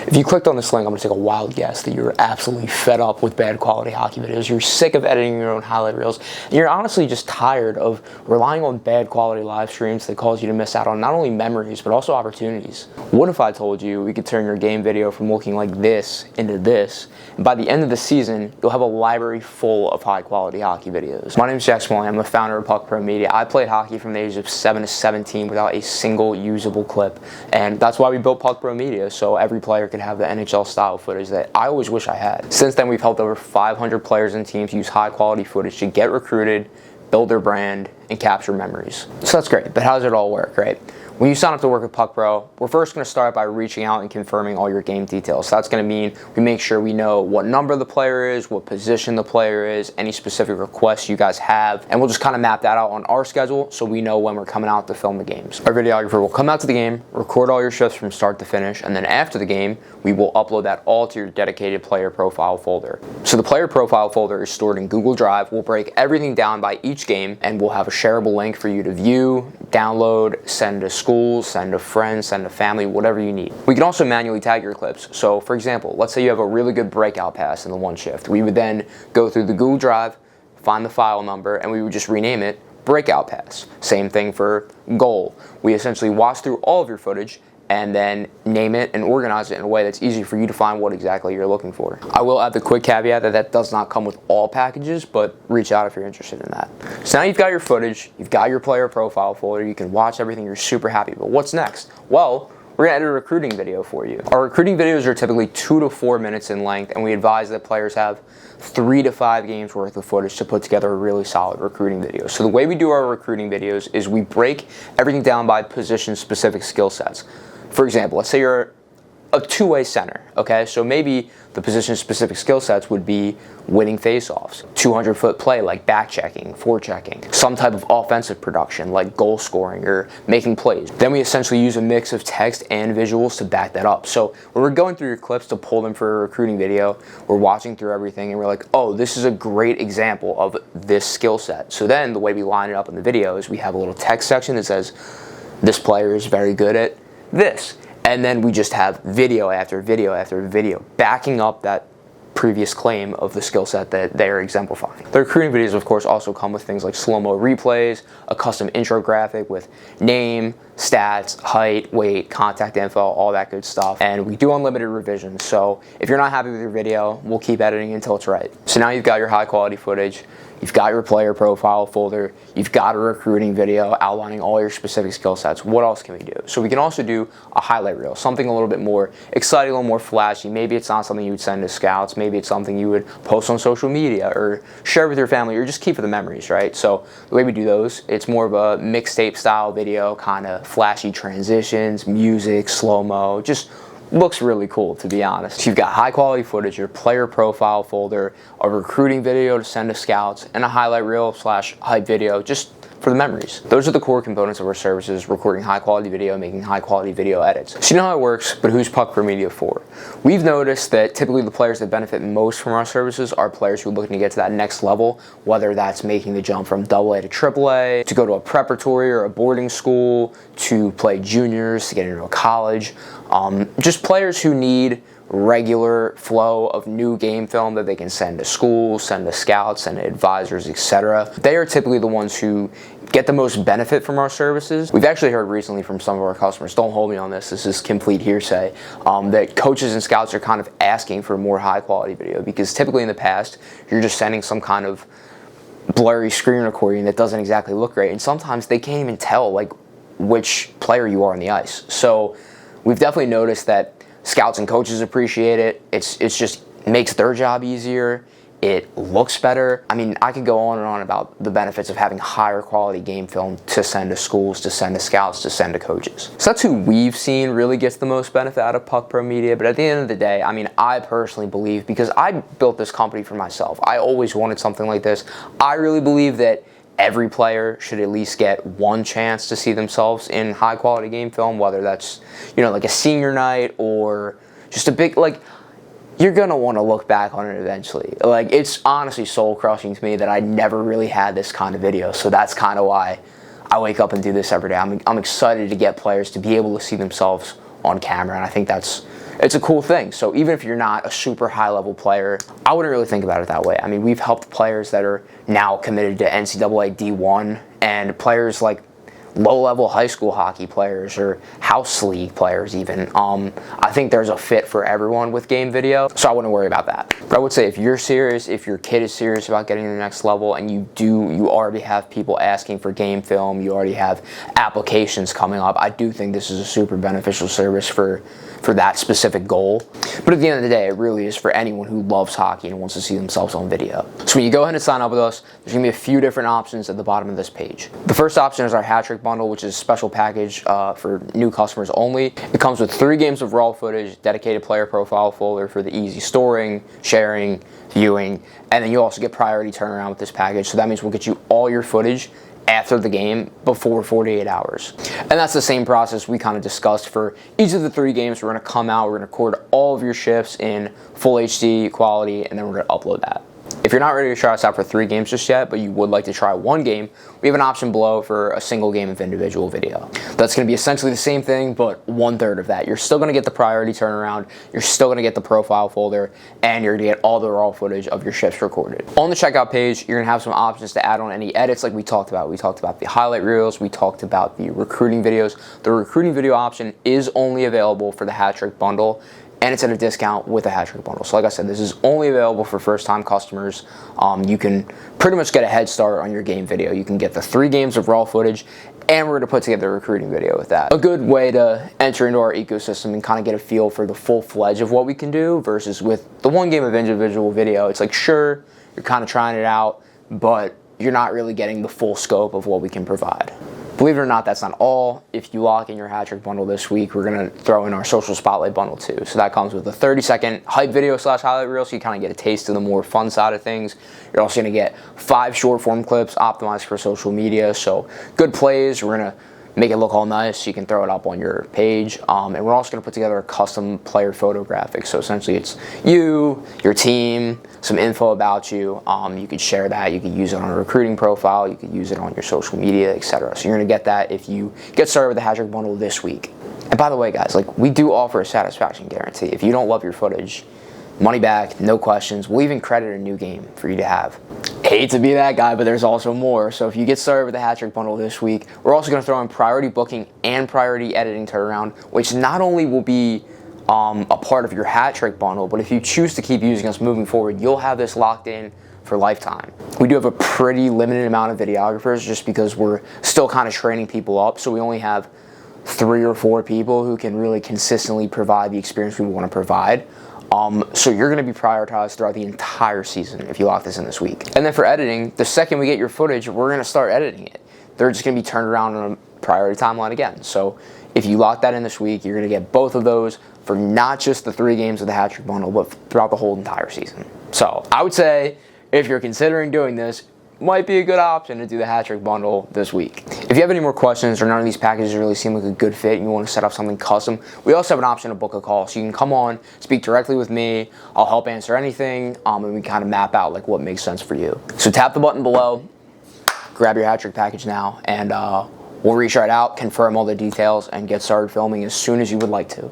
If you clicked on this link, I'm going to take a wild guess that you're absolutely fed up with bad quality hockey videos. You're sick of editing your own highlight reels. And you're honestly just tired of relying on bad quality live streams that cause you to miss out on not only memories, but also opportunities. What if I told you we could turn your game video from looking like this into this, and by the end of the season, you'll have a library full of high quality hockey videos. My name is Jack Smalley. I'm the founder of PuckPro Media. I played hockey from the age of 7 to 17 without a single usable clip. And that's why we built PuckPro Media, so every player could have the NHL style footage that I always wish I had. Since then, we've helped over 500 players and teams use high quality footage to get recruited, build their brand, and capture memories. So that's great, but how does it all work, right? When you sign up to work with PuckPro, we're first going to start by reaching out and confirming all your game details. So that's going to mean we make sure we know what number the player is, what position the player is, any specific requests you guys have, and we'll just kind of map that out on our schedule so we know when we're coming out to film the games. Our videographer will come out to the game, record all your shifts from start to finish, and then after the game, we will upload that all to your dedicated player profile folder. So the player profile folder is stored in Google Drive. We'll break everything down by each game, and we'll have a shareable link for you to view, download, send to school, send a friend, send a family, whatever you need. We can also manually tag your clips. So for example, let's say you have a really good breakout pass in the one shift. We would then go through the Google Drive, find the file number, and we would just rename it breakout pass. Same thing for goal. We essentially watch through all of your footage and then name it and organize it in a way that's easy for you to find what exactly you're looking for. I will add the quick caveat that that does not come with all packages, but reach out if you're interested in that. So now you've got your footage, you've got your player profile folder, you can watch everything, you're super happy. But what's next? Well, we're gonna edit a recruiting video for you. Our recruiting videos are typically 2 to 4 minutes in length, and we advise that players have 3 to 5 games worth of footage to put together a really solid recruiting video. So the way we do our recruiting videos is we break everything down by position-specific skill sets. For example, let's say you're a two-way center, okay? So maybe the position-specific skill sets would be winning face-offs, 200-foot play like back-checking, forechecking, some type of offensive production like goal scoring or making plays. Then we essentially use a mix of text and visuals to back that up. So when we're going through your clips to pull them for a recruiting video, we're watching through everything and we're like, oh, this is a great example of this skill set. So then the way we line it up in the video is we have a little text section that says, this player is very good at this. And then we just have video after video after video backing up that previous claim of the skill set that they are exemplifying. The recruiting videos, of course, also come with things like slow-mo replays, a custom intro graphic with name, stats, height, weight, contact info, all that good stuff. And we do unlimited revisions. So if you're not happy with your video, we'll keep editing until it's right. So now you've got your high-quality footage. You've got your player profile folder, you've got a recruiting video outlining all your specific skill sets. What else can we do? So we can also do a highlight reel, something a little bit more exciting, a little more flashy. Maybe it's not something you would send to scouts, maybe it's something you would post on social media or share with your family or just keep for the memories, right? So the way we do those, it's more of a mixtape style video, kind of flashy transitions, music, slow-mo, just looks really cool, to be honest. So you've got high quality footage, your player profile folder, a recruiting video to send to scouts, and a highlight reel / hype video just for the memories. Those are the core components of our services: recording high quality video, making high quality video edits. So you know how it works, but who's PuckPro Media for? We've noticed that typically the players that benefit most from our services are players who are looking to get to that next level, whether that's making the jump from AA to AAA, to go to a preparatory or a boarding school, to play juniors, to get into a college. Just players who need regular flow of new game film that they can send to schools, send to scouts, send to advisors, etc. They are typically the ones who get the most benefit from our services. We've actually heard recently from some of our customers, don't hold me on this is complete hearsay, that coaches and scouts are kind of asking for more high quality video, because typically in the past, you're just sending some kind of blurry screen recording that doesn't exactly look great, and sometimes they can't even tell like which player you are on the ice. So we've definitely noticed that scouts and coaches appreciate it. It's just makes their job easier. It looks better. I mean, I could go on and on about the benefits of having higher quality game film to send to schools, to send to scouts, to send to coaches. So that's who we've seen really gets the most benefit out of PuckPro Media. But at the end of the day, I mean, I personally believe, because I built this company for myself, I always wanted something like this. I really believe that every player should at least get one chance to see themselves in high quality game film, whether that's, you know, like a senior night or just a big, like, you're gonna want to look back on it eventually. Like, it's honestly soul crushing to me that I never really had this kind of video. So that's kind of why I wake up and do this every day. I'm excited to get players to be able to see themselves on camera, and I think it's it's a cool thing. So even if you're not a super high level player, I wouldn't really think about it that way. I mean, we've helped players that are now committed to NCAA D1 and players like low-level high school hockey players or house league players even. I think there's a fit for everyone with game video, so I wouldn't worry about that. But I would say if you're serious, if your kid is serious about getting to the next level, and you already have people asking for game film, you already have applications coming up, I do think this is a super beneficial service for that specific goal. But at the end of the day, it really is for anyone who loves hockey and wants to see themselves on video. So when you go ahead and sign up with us, there's gonna be a few different options at the bottom of this page. The first option is our hat trick bundle, which is a special package for new customers only. It comes with 3 games of raw footage, dedicated player profile folder for the easy storing, sharing, viewing, and then you also get priority turnaround with this package. So that means we'll get you all your footage after the game before 48 hours. And that's the same process we kind of discussed for each of the 3 games. We're going to come out, we're going to record all of your shifts in full HD quality, and then we're going to upload that. If you're not ready to try us out for 3 games just yet, but you would like to try 1 game, we have an option below for a single game of individual video. That's going to be essentially the same thing, but 1/3 of that. You're still going to get the priority turnaround, you're still going to get the profile folder, and you're going to get all the raw footage of your shifts recorded. On the checkout page, you're going to have some options to add on any edits like we talked about. We talked about the highlight reels, we talked about the recruiting videos. The recruiting video option is only available for the hat trick bundle, and it's at a discount with a hat trick bundle. So like I said, this is only available for first-time customers. You can pretty much get a head start on your game video. You can get the 3 games of raw footage, and we're gonna put together a recruiting video with that. A good way to enter into our ecosystem and kind of get a feel for the full-fledged of what we can do versus with the 1 game of individual video. It's like, sure, you're kind of trying it out, but you're not really getting the full scope of what we can provide. Believe it or not, that's not all. If you lock in your hat trick bundle this week, we're going to throw in our social spotlight bundle too. So that comes with a 30-second hype video / highlight reel, so you kind of get a taste of the more fun side of things. You're also going to get 5 short form clips optimized for social media. So good plays. We're going to make it look all nice so you can throw it up on your page. And we're also going to put together a custom player photo graphic. So essentially it's you, your team, some info about you. You could share that. You could use it on a recruiting profile. You could use it on your social media, etc. So you're going to get that if you get started with the hat trick bundle this week. And by the way, guys, like, we do offer a satisfaction guarantee. If you don't love your footage, money back, no questions. We'll even credit a new game for you to have. Hate to be that guy, but there's also more. So if you get started with the hat trick bundle this week, we're also going to throw in priority booking and priority editing turnaround, which not only will be a part of your hat trick bundle, but if you choose to keep using us moving forward, you'll have this locked in for lifetime. We do have a pretty limited amount of videographers just because we're still kind of training people up. So we only have 3 or 4 people who can really consistently provide the experience we want to provide. So you're going to be prioritized throughout the entire season if you lock this in this week. And then for editing, the second we get your footage, we're going to start editing it. They're just going to be turned around on a priority timeline again. So if you lock that in this week, you're going to get both of those for not just the 3 games of the hat trick bundle, but throughout the whole entire season. So I would say if you're considering doing this, might be a good option to do the hat trick bundle this week. If you have any more questions or none of these packages really seem like a good fit and you want to set up something custom, we also have an option to book a call. So you can come on, speak directly with me, I'll help answer anything, and we kind of map out like what makes sense for you. So tap the button below, grab your hat trick package now, and we'll reach right out, confirm all the details, and get started filming as soon as you would like to.